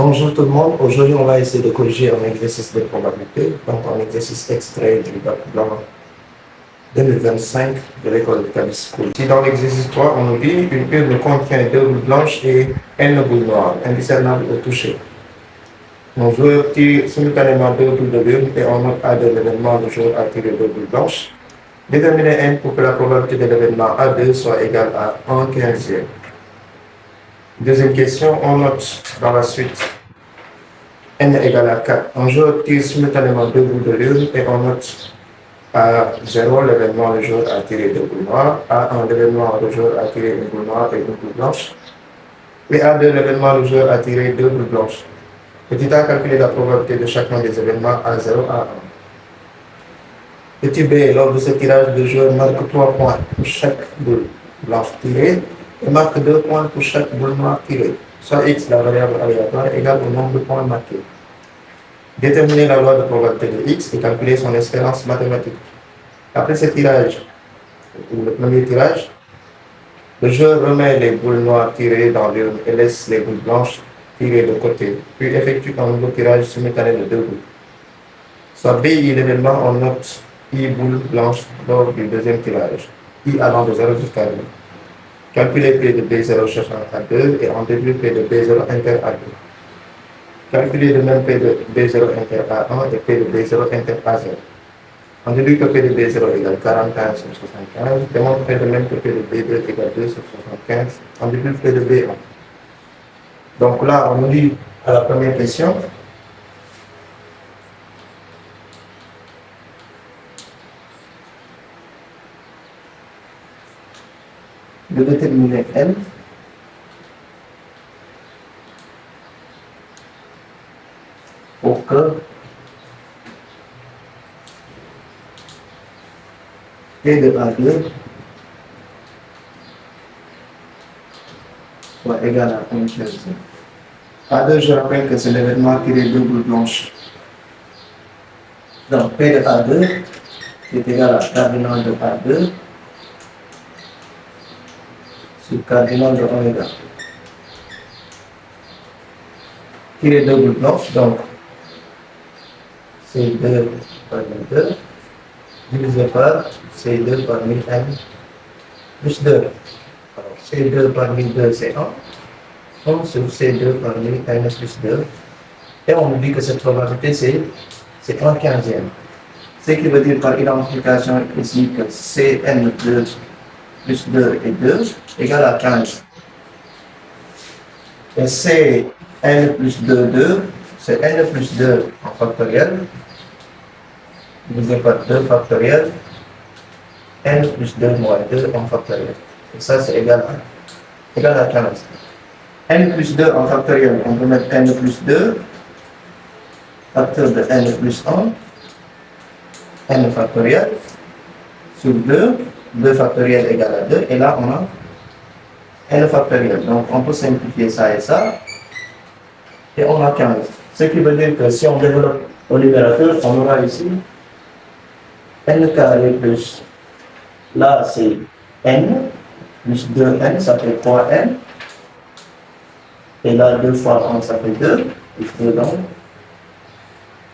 Bonjour tout le monde. Aujourd'hui, on va essayer de corriger un exercice de probabilité, donc un exercice extrait du bac blanc 2025 de l'école de Cabis School. Si dans l'exercice 3, on nous dit une urne contient deux boules blanches et une boule noire, indiscernables au toucher. Nos joueurs tirent simultanément deux boules de l'urne et on note A de l'événement le jour a tiré deux boules blanches. Déterminez N pour que la probabilité de l'événement A2 soit égale à 1/15e. Deuxième question, on note dans la suite N égale à 4. Un joueur tire simultanément deux boules de l'urne et on note à 0 l'événement le joueur a tiré deux boules noires, à 1 l'événement le joueur a tiré une boule noire et une boule blanche, et à 2 l'événement le joueur a tiré deux boules blanches. Petit a, calculer la probabilité de chacun des événements à 0 à 1. Petit b, lors de ce tirage, le joueur marque 3 points pour chaque boule blanche tirée et marque 2 points pour chaque boule noire tirée, soit x, la variable aléatoire, égale au nombre de points marqués. Déterminer la loi de probabilité de x et calculer son espérance mathématique. Après ce tirage, le premier tirage, le joueur remet les boules noires tirées dans l'urne et laisse les boules blanches tirées de côté, puis effectue un nouveau tirage simultané de deux boules. Soit B, I l'événement, on note I boule blanche lors du deuxième tirage, I allant de 0 jusqu'à 2. Calculer P de B0 cherchant à 2 et on déduit P de B0 inter à 2. Calculer de même P de B0 inter à 1 et P de B0 inter à 0. On déduit que P de B0 égale 45 sur 75. Démontrer de même que P de B2 égale 2 sur 75. On déduit P de B1. Donc là, on nous dit à la première question, de déterminer N pour que P de A2 soit égal à 1/15. A2, je rappelle que c'est l'événement tiré deux boules blanches. Donc P de A2 est égal à cardinal de A2 sur cardinal de oméga. Tirer deux boules blanches, donc C2 par 2 divisé par C2 par 1000n plus 2. Alors C2 par 1002 c'est 1. 1 sur C2 par 1000n plus 2. Et on nous dit que cette probabilité c'est 1/15e. Ce qui veut dire par identification ici que Cn2 plus 2 et 2 égale à 15. Et Cn plus 2, 2, c'est n plus 2 en factoriel, divisé par 2 factoriel, n plus 2 moins 2 en factoriel. Et ça, c'est égal à 15. N plus 2 en factoriel, on peut mettre n plus 2, facteur de n plus 1, n factoriel, sur 2, 2 factoriel égale à 2, et là, on a n factoriel. Donc, on peut simplifier ça et ça, et on a 15. Ce qui veut dire que si on développe au numérateur, on aura ici n carré plus, là c'est n, plus 2n, ça fait 3n, et là 2 fois 1, ça fait 2, plus 2 donc,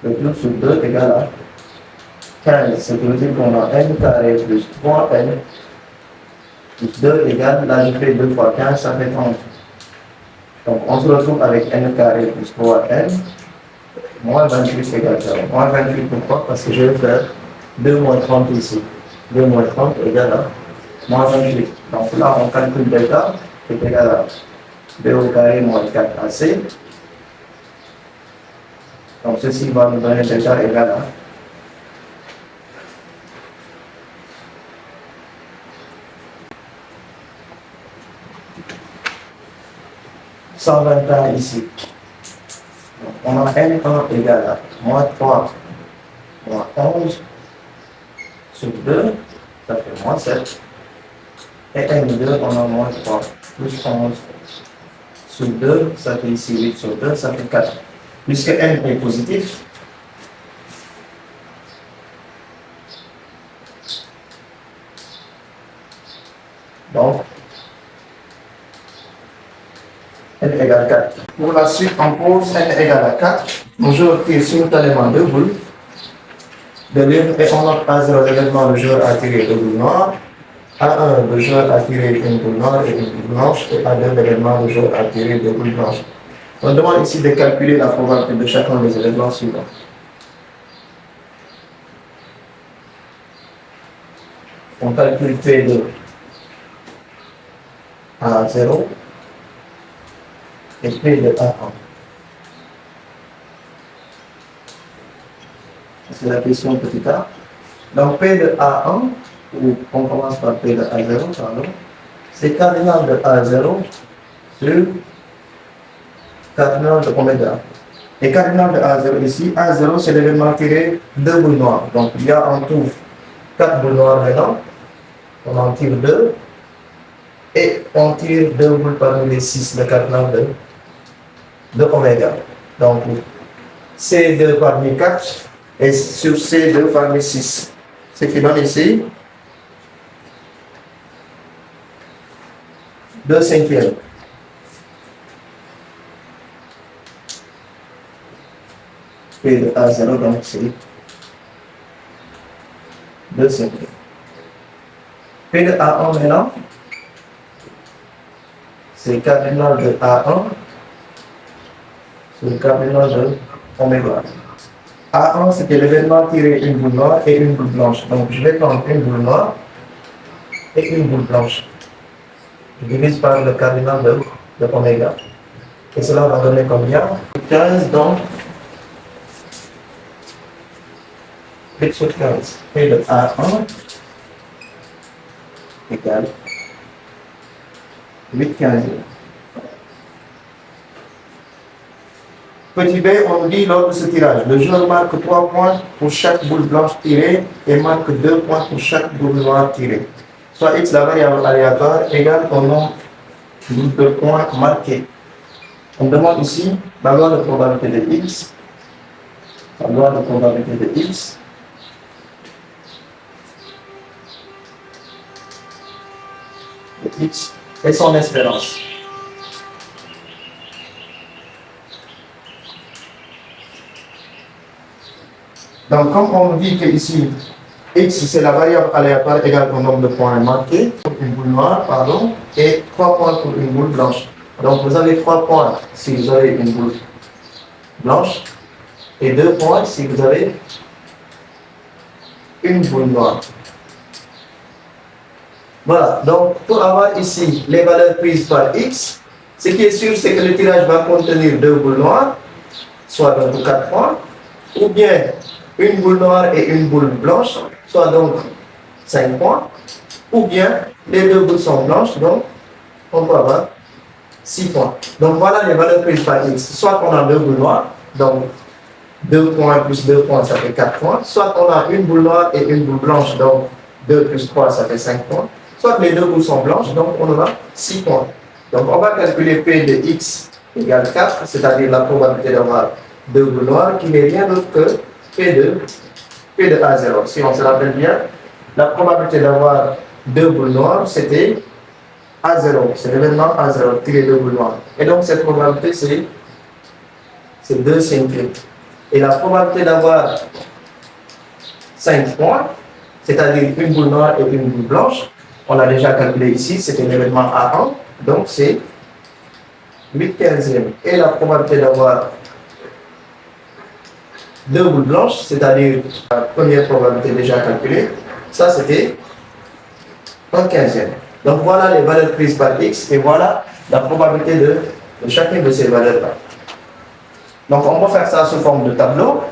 le tout sur 2 égale à 15, ce qui veut dire qu'on a n carré plus 3n, plus 2 égale, là je fais 2 fois 15, ça fait 30. Donc on se retrouve avec n carré plus 3n, moins 28 égale 0. Moins 28 pourquoi? Parce que je vais faire 2 moins 30 ici. 2 moins 30 égale à moins 28. Donc là on calcule delta est égal à b au carré moins 4ac. Donc ceci va nous donner delta égal à 121 ici. Donc, on a N1 égal à moins 3 moins 11 sur 2, ça fait moins 7. Et N2, on a moins 3 plus 11 sur 2, ça fait ici 8 sur 2, ça fait 4. Puisque N est positif, donc n égale 4. Pour la suite, on pose n égale à 4. Je retire simultanément deux boules de l'une et on note A0 l'événement, le joueur a tiré deux boules noires. A1, le joueur a tiré une boule noire et une boule blanche. Et A2, l'événement, le joueur a tiré deux boules blanches. On demande ici de calculer la probabilité de chacun des événements suivants. On calcule P de A0 et P de A1. C'est la question petit a. Donc P de A1, ou on commence par P de A0, pardon, c'est cardinal de A0 sur cardinal de oméga. Et cardinal de A0 ici, A0 c'est l'événement tiré deux boules noires. Donc il y a en tout 4 boules noires maintenant. On en tire 2. Et on tire 2 boules parmi les 6, le cardinal de oméga. Donc C2 parmi 4 et sur C2 parmi 6. Ce qui donne ici 2 cinquièmes. P de A0, donc c'est 2 cinquièmes. P de A1 maintenant, c'est cardinal de A1 sur le cardinal de oméga. A1, c'était l'événement tiré une boule noire et une boule blanche. Donc je vais prendre une boule noire et une boule blanche. Je divise par le cardinal de oméga. Et cela va donner combien? 15, donc 8 sur 15. P de A1 égale 8 quinzièmes. Petit b, on nous dit lors de ce tirage, le joueur marque 3 points pour chaque boule blanche tirée et marque 2 points pour chaque boule noire tirée. Soit x, la variable aléatoire, égale au nombre de points marqués. On demande ici la loi de probabilité de x. La loi de probabilité de x. De x et son espérance. Donc, comme on dit que ici, x c'est la variable aléatoire égale au nombre de points marqués pour une boule noire, pardon, et 3 points pour une boule blanche. Donc, vous avez 3 points si vous avez une boule blanche et 2 points si vous avez une boule noire. Voilà, donc pour avoir ici les valeurs prises par x, ce qui est sûr, c'est que le tirage va contenir 2 boules noires, soit donc 4 points, ou bien une boule noire et une boule blanche, soit donc 5 points, ou bien les 2 boules sont blanches, donc on peut avoir 6 points. Donc voilà les valeurs prises par x. Soit on a 2 boules noires, donc 2 points plus 2 points, ça fait 4 points. Soit on a une boule noire et une boule blanche, donc 2 plus 3, ça fait 5 points. Soit les 2 boules sont blanches, donc on en a 6 points. Donc on va calculer P de x égale 4, c'est-à-dire la probabilité d'avoir 2 boules noires, qui n'est rien d'autre que P de A0. Si on se rappelle bien, la probabilité d'avoir 2 boules noires, c'était A0. C'est l'événement A0, tirer 2 boules noires. Et donc cette probabilité, c'est 2 cinquièmes. Et la probabilité d'avoir 5 points, c'est-à-dire une boule noire et une boule blanche, on l'a déjà calculé ici, c'était l'événement A1, donc c'est 8 quinzièmes. Et la probabilité d'avoir 2 boules blanches, c'est-à-dire la première probabilité déjà calculée, ça c'était 1 quinzième. Donc voilà les valeurs prises par x et voilà la probabilité de chacune de ces valeurs-là. Donc on va faire ça sous forme de tableau.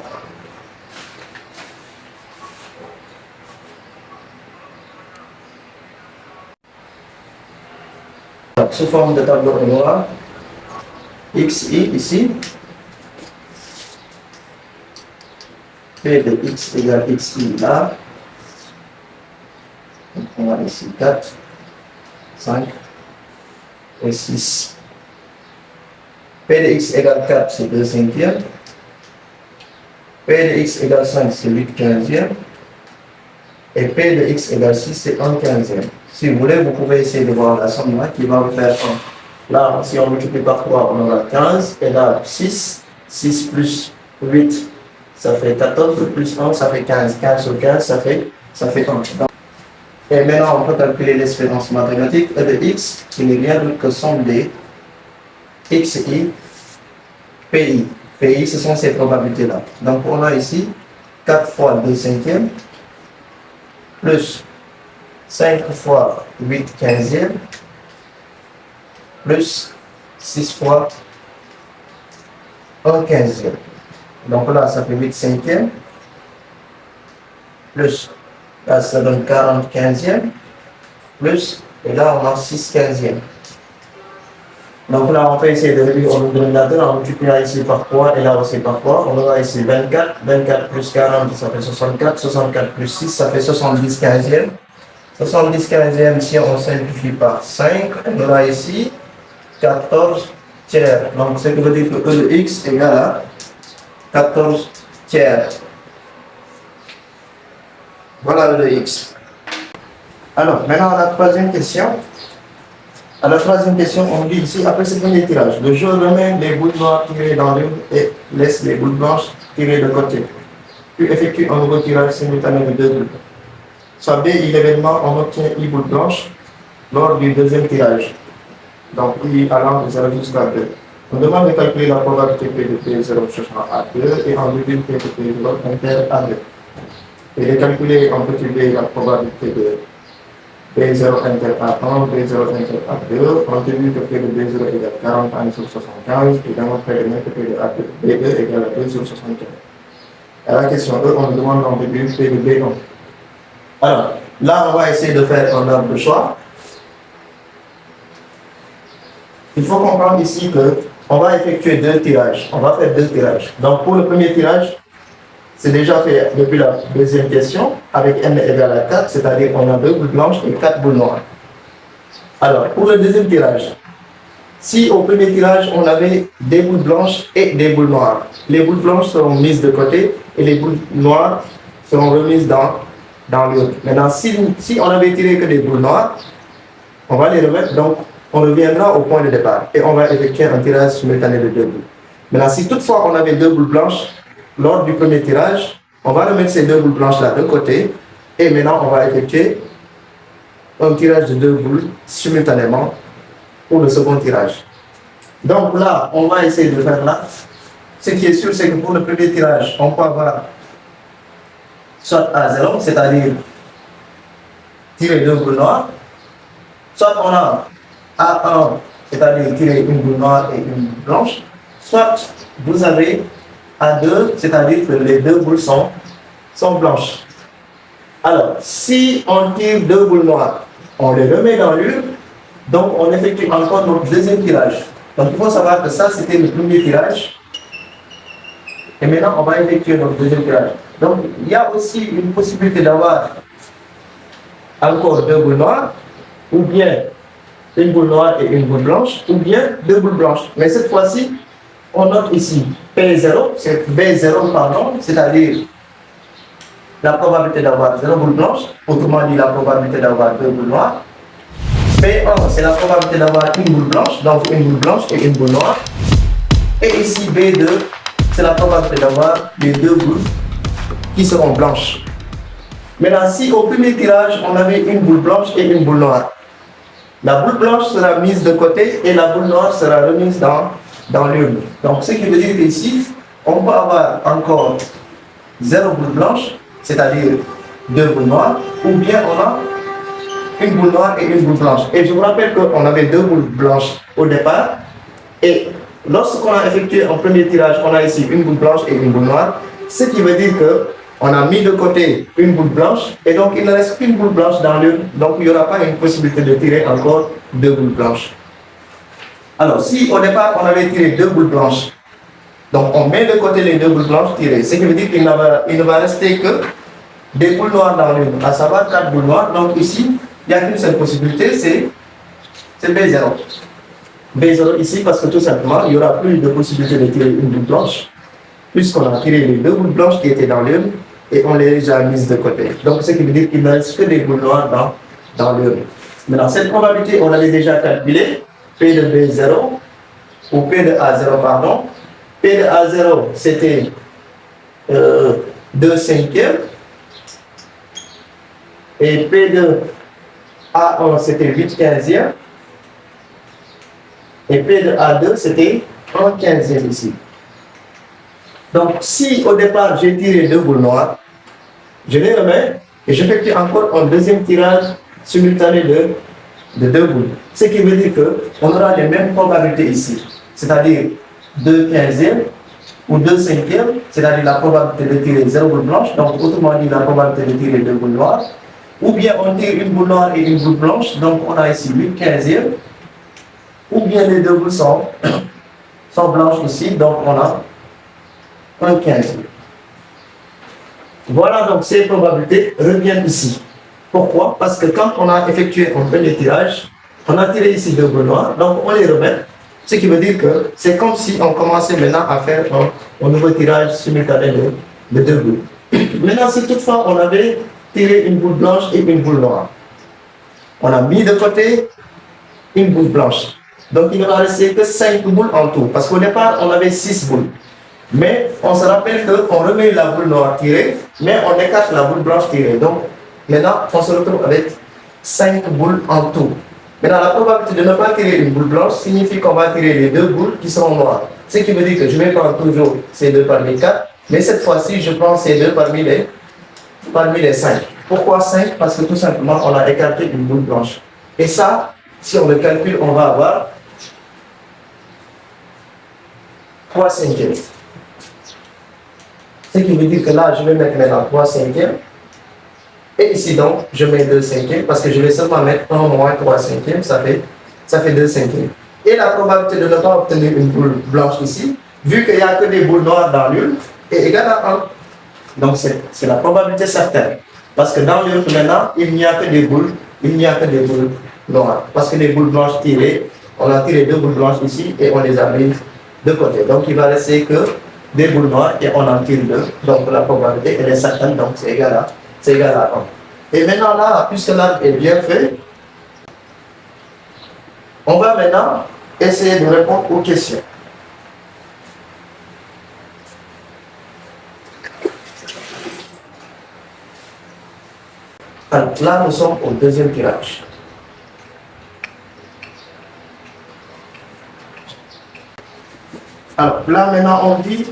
Donc, sous forme de tableau, on aura xi ici. P de x égale xi là. Donc, on a ici 4, 5 et 6. P de x égale 4, c'est 2 cinquièmes. P de x égale 5, c'est 8 quinzièmes. Et P de x égale 6, c'est 1 quinzième. Si vous voulez, vous pouvez essayer de voir la somme là qui va vous faire Là, si on multiplie par 3, on aura 15, et là, 6. 6 plus 8, ça fait 14, plus 1, ça fait 15. 15 sur 15, ça fait 1. Et maintenant, on peut calculer l'espérance mathématique E de x, qui n'est rien d'autre que somme des xi, pi. Pi, ce sont ces probabilités-là. Donc, on a ici 4 fois 2 cinquièmes, plus 5 fois 8 quinzièmes, plus 6 fois 1 quinzième. Donc là, ça fait 8 cinquièmes, plus, là, ça donne 40 quinzièmes, plus, et là, on a 6 quinzièmes. Donc là, on peut essayer de réduire au dénominateur en multipliant ici par 3 et là aussi par 3. On aura ici 24. 24 plus 40, ça fait 64. 64 plus 6, ça fait 70 quinzièmes. 70 quinzièmes, si on simplifie par 5, on aura ici 14 tiers. Donc, ce qui veut dire que E de x égale à 14 tiers. Voilà E de x. Alors, maintenant, la troisième question. À la troisième question, on dit ici, après ce premier tirage, le jeu remet les boules noires tirées dans l'une et laisse les boules blanches tirées de côté. Puis effectue un nouveau tirage simultané de 2 boules. Soit B, l'événement, on obtient I boules blanches lors du deuxième tirage. Donc, I allant de 0 jusqu'à 2. On demande de calculer la probabilité P de P0 cherchant à 2 et en virgule P de P0 inter à 2. Et de calculer en petit b la probabilité de B0 inter à 1, B0 inter à 2, on déduit que P de B0 égale 40 sur 75 et démontrer de même que P de B2 égale à 2 sur 75. À la question E, on demande d'en déduire P de B1. Alors, là, on va essayer de faire un ordre de choix. Il faut comprendre ici qu'on va effectuer 2 tirages. On va faire 2 tirages. Donc, pour le premier tirage, c'est déjà fait depuis la deuxième question, avec n égale à 4, c'est-à-dire qu'on a 2 boules blanches et 4 boules noires. Alors, pour le deuxième tirage, si au premier tirage, on avait des boules blanches et des boules noires, les boules blanches seront mises de côté et les boules noires seront remises dans l'autre. Maintenant, si on avait tiré que des boules noires, on va les remettre, donc on reviendra au point de départ et on va effectuer un tirage simultané de 2 boules. Maintenant, si toutefois on avait 2 boules blanches, lors du premier tirage, on va remettre ces 2 boules blanches-là de côté et maintenant on va effectuer un tirage de 2 boules simultanément pour le second tirage. Donc là, on va essayer de faire là. Ce qui est sûr, c'est que pour le premier tirage, on peut avoir soit A0, c'est-à-dire tirer 2 boules noires, soit on a A1, c'est-à-dire tirer une boule noire et une boule blanche, soit vous avez A2, c'est-à-dire que les 2 boules sont blanches. Alors, si on tire 2 boules noires, on les remet dans l'urne, donc on effectue encore notre deuxième tirage. Donc il faut savoir que ça, c'était le premier tirage. Et maintenant, on va effectuer notre deuxième tirage. Donc, il y a aussi une possibilité d'avoir encore 2 boules noires, ou bien une boule noire et une boule blanche, ou bien 2 boules blanches. Mais cette fois-ci, on note ici P0, c'est B0, pardon, c'est-à-dire la probabilité d'avoir 0 boule blanche, autrement dit la probabilité d'avoir 2 boules noires. B1, c'est la probabilité d'avoir une boule blanche, donc une boule blanche et une boule noire. Et ici B2, c'est la probabilité d'avoir les 2 boules qui seront blanches. Maintenant, si au premier tirage, on avait une boule blanche et une boule noire, la boule blanche sera mise de côté et la boule noire sera remise dans l'urne. Donc, ce qui veut dire qu'ici, on peut avoir encore 0 boule blanche, c'est-à-dire 2 boules noires, ou bien on a une boule noire et une boule blanche. Et je vous rappelle qu'on avait 2 boules blanches au départ, et lorsqu'on a effectué un premier tirage, on a ici une boule blanche et une boule noire, ce qui veut dire qu'on a mis de côté une boule blanche, et donc il ne reste qu'une boule blanche dans l'urne, donc il n'y aura pas une possibilité de tirer encore 2 boules blanches. Alors, si au départ on avait tiré 2 boules blanches, donc on met de côté les 2 boules blanches tirées, ce qui veut dire qu'il ne va rester que des boules noires dans l'une, à savoir 4 boules noires. Donc ici, il n'y a qu'une seule possibilité, c'est B0. B0 ici parce que tout simplement, il n'y aura plus de possibilité de tirer une boule blanche, puisqu'on a tiré les 2 boules blanches qui étaient dans l'urne et on les a déjà mises de côté. Donc ce qui veut dire qu'il ne reste que des boules noires dans l'urne. Maintenant, cette probabilité, on l'avait déjà calculée. P de B0, ou P de A0, pardon. P de A0, c'était 2 cinquièmes. Et P de A1, c'était 8 quinzièmes. Et P de A2, c'était 1 quinzième ici. Donc, si au départ, j'ai tiré 2 boules noires, je les remets et j'effectue encore un deuxième tirage simultané de 2 boules. Ce qui veut dire qu'on aura les mêmes probabilités ici. C'est-à-dire 2 quinzièmes ou 2 cinquièmes, c'est-à-dire la probabilité de tirer 0 boule blanche, donc autrement dit la probabilité de tirer 2 boules noires. Ou bien on tire une boule noire et une boule blanche, donc on a ici 8 quinzièmes. Ou bien les 2 boules sont blanches ici, donc on a 1 quinzième. Voilà, donc ces probabilités reviennent ici. Pourquoi? Parce que quand on a effectué un premier tirage, on a tiré ici 2 boules noires, donc on les remet. Ce qui veut dire que c'est comme si on commençait maintenant à faire un nouveau tirage simultané de 2 boules. Maintenant, si toutefois on avait tiré une boule blanche et une boule noire, on a mis de côté une boule blanche. Donc il ne va rester que 5 boules en tout. Parce qu'au départ, on avait 6 boules. Mais on se rappelle qu'on remet la boule noire tirée, mais on écarte la boule blanche tirée. Donc maintenant, on se retrouve avec 5 boules en tout. Maintenant, la probabilité de ne pas tirer une boule blanche signifie qu'on va tirer les 2 boules qui sont noires. Ce qui veut dire que je vais prendre toujours ces 2 parmi 4, mais cette fois-ci, je prends ces 2 parmi les 5. Pourquoi 5? Parce que tout simplement, on a écarté une boule blanche. Et ça, si on le calcule, on va avoir 3 cinquièmes. Ce qui veut dire que là, je vais mettre maintenant 3 cinquièmes. Et ici donc, je mets 2 cinquièmes parce que je vais seulement mettre 1 moins 3 cinquièmes, ça fait 2 cinquièmes. Et la probabilité de ne pas obtenir une boule blanche ici, vu qu'il n'y a que des boules noires dans l'urne, est égale à 1. Donc c'est la probabilité certaine. Parce que dans l'urne maintenant, il n'y a que des boules noires. Parce que les boules blanches tirées, on a tiré 2 boules blanches ici et on les a mises de côté. Donc il va rester que des boules noires et on en tire 2. Donc la probabilité elle est certaine, donc c'est égal à 1. Et maintenant là, puisque l'arc est bien fait, on va maintenant essayer de répondre aux questions. Alors là, nous sommes au deuxième tirage. Alors là, maintenant, on dit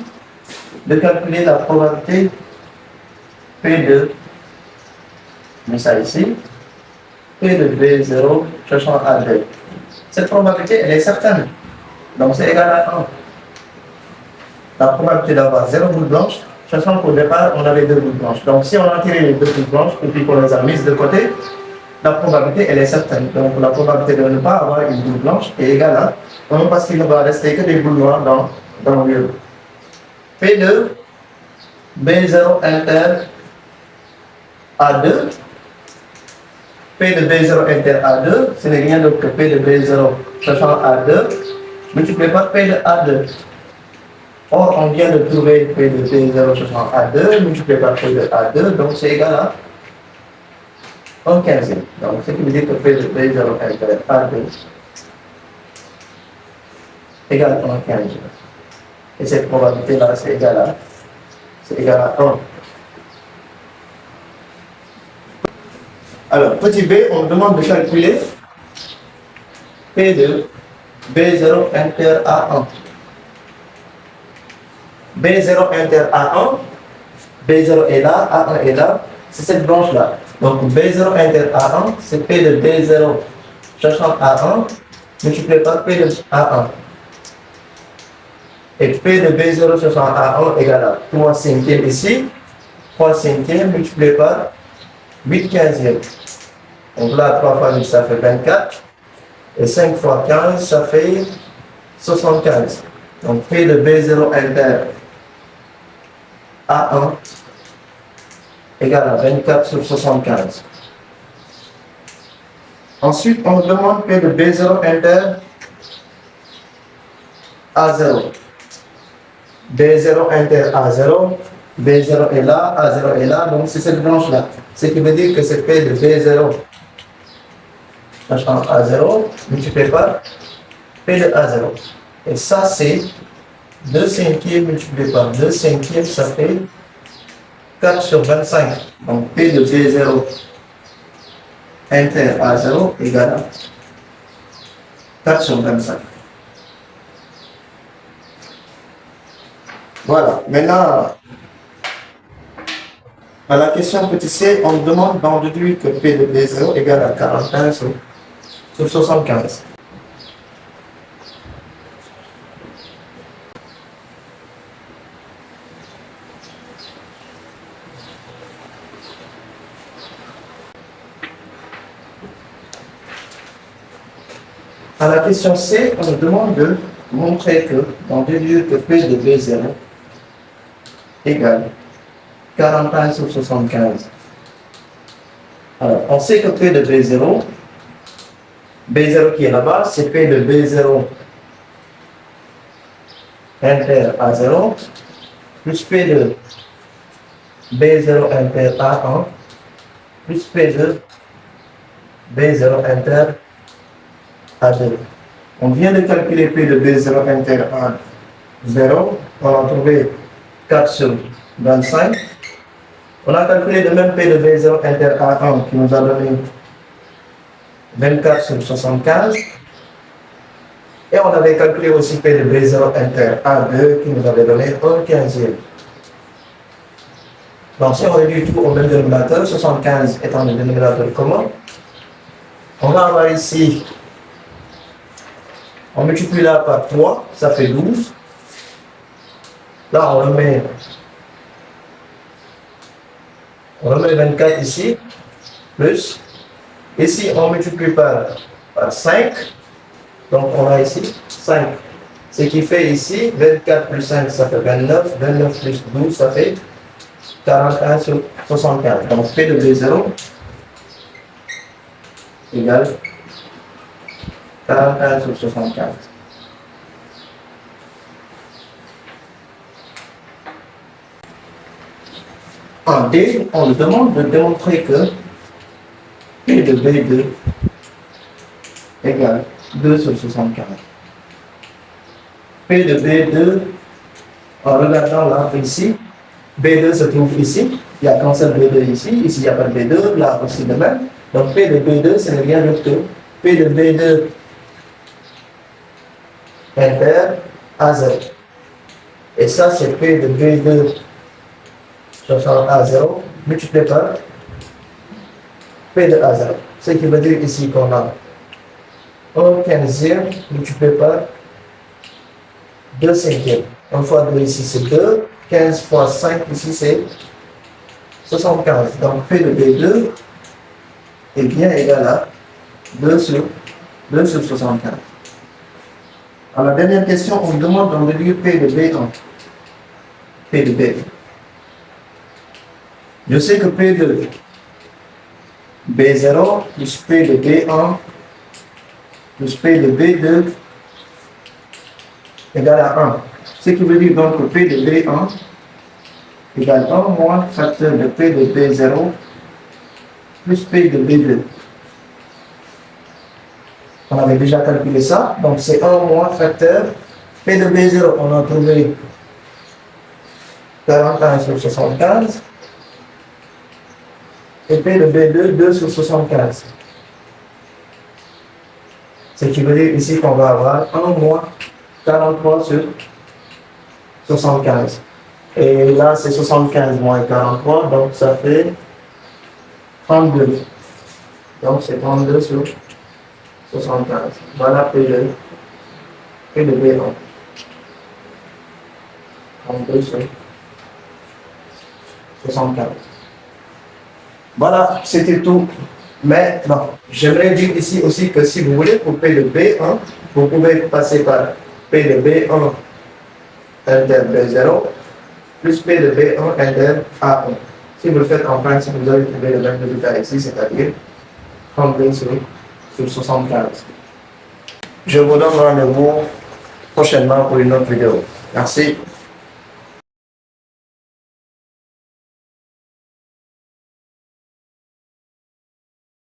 de calculer la probabilité P2, mais ça ici, P de B0 cherchant A2. Cette probabilité, elle est certaine. Donc c'est égal à 1. La probabilité d'avoir 0 boule blanche, sachant qu'au départ, on avait 2 boules blanches. Donc si on a tiré les 2 boules blanches et puis qu'on les a mises de côté, la probabilité, elle est certaine. Donc la probabilité de ne pas avoir une boule blanche est égale à 1 parce qu'il ne va rester que des boules noires dans le lieu. P2, B0 inter A2. P de B0 inter A2, ce n'est rien d'autre que P de B0 sachant A2, multiplié par P de A2. Or, on vient de trouver P de B0 sachant A2, multiplié par P de A2, donc c'est égal à 1 quinzième. Donc, ce qui veut dire que P de B0 inter A2 égale 1 quinzième. Et cette probabilité-là, c'est égal à 1. Alors, petit b, on demande de calculer P de B0 inter A1. B0 inter A1, B0 est là, A1 est là, c'est cette branche-là. Donc B0 inter A1, c'est P de B0 cherchant A1, multiplié par P de A1. Et P de B0 cherchant A1 égale à 3 cinquièmes ici, 3 cinquièmes multiplié par 8 quinzièmes. Donc là, 3 fois 8, ça fait 24. Et 5 fois 15, ça fait 75. Donc P de B0 inter A1 égale à 24 sur 75. Ensuite, on demande P de B0 inter A0. B0 inter A0. B0 est là, A0 est là, donc c'est cette branche-là. Ce qui veut dire que c'est P de B0 sachant A0 multiplié par P de A0. Et ça, c'est 2 cinquièmes multiplié par 2 cinquièmes, ça fait 4 sur 25. Donc P de B0 inter A0 égale à 4 sur 25. Voilà. Maintenant, à la question petit c, on demande d'en déduire que P de B0 égale à 41 sur 75. À la question C, on nous demande de montrer que, d'en déduire que P de B0 égale 41 sur 75. Alors, on sait que P de B0, B0 qui est là-bas, c'est P de B0 inter A0 plus P de B0 inter A1 plus P de B0 inter A2. On vient de calculer P de B0 inter A0, on a trouvé 4 sur 25. On a calculé le même P de B0 inter A1 qui nous a donné 24 sur 75. Et on avait calculé aussi P de B0 inter A2 qui nous avait donné 1/15. Donc si on réduit tout au même dénominateur, 75 étant le dénominateur commun, on va avoir ici, on multiplie là par 3, ça fait 12. Là on remet 24 ici, plus, ici on multiplie par 5, donc on a ici 5. Ce qui fait ici, 24 plus 5, ça fait 29, 29 plus 12, ça fait 41 sur 75. Donc P de B0 égale 41 sur 75. En D, on nous demande de démontrer que P de B2 égale 2 sur 75. P de B2, en regardant l'arbre ici, B2 se trouve ici, il n'y a qu'un seul B2 ici, ici il n'y a pas de B2, là aussi de même. Donc P de B2, ce n'est rien d'autre que P de B2 inter A0. Et ça, c'est P de B2 sur A0 multiplié par P de A0. Ce qui veut dire ici qu'on a 1/15 multiplié par 2 cinquièmes. 1 fois 2 ici c'est 2, 15 fois 5 ici c'est 75. Donc P de B2 est bien égal à 2 sur 75. À la dernière question, on demande d'en déduire P de B1. P de B. Je sais que P de B0 plus P de B1 plus P de B2 égale à 1. Ce qui veut dire donc que P de B1 égale 1 moins facteur de P de B0 plus P de B2. On avait déjà calculé ça, donc c'est 1 moins facteur. P de B0, on a trouvé 41 sur 75. Et P de B2, 2 sur 75. Ce qui veut dire ici qu'on va avoir 1 moins 43 sur 75. Et là, c'est 75 moins 43, donc ça fait 32. Donc c'est 32 sur 75. Voilà P de B1. 32 sur 75. Voilà, c'était tout. Mais bon, j'aimerais dire ici aussi que si vous voulez, pour P de B1, vous pouvez passer par P de B1 inter B0 plus P de B1 inter A1. Si vous le faites en principe, vous allez trouver le même résultat ici, c'est-à-dire 32 sur 75. Je vous donne rendez-vous prochainement pour une autre vidéo. Merci.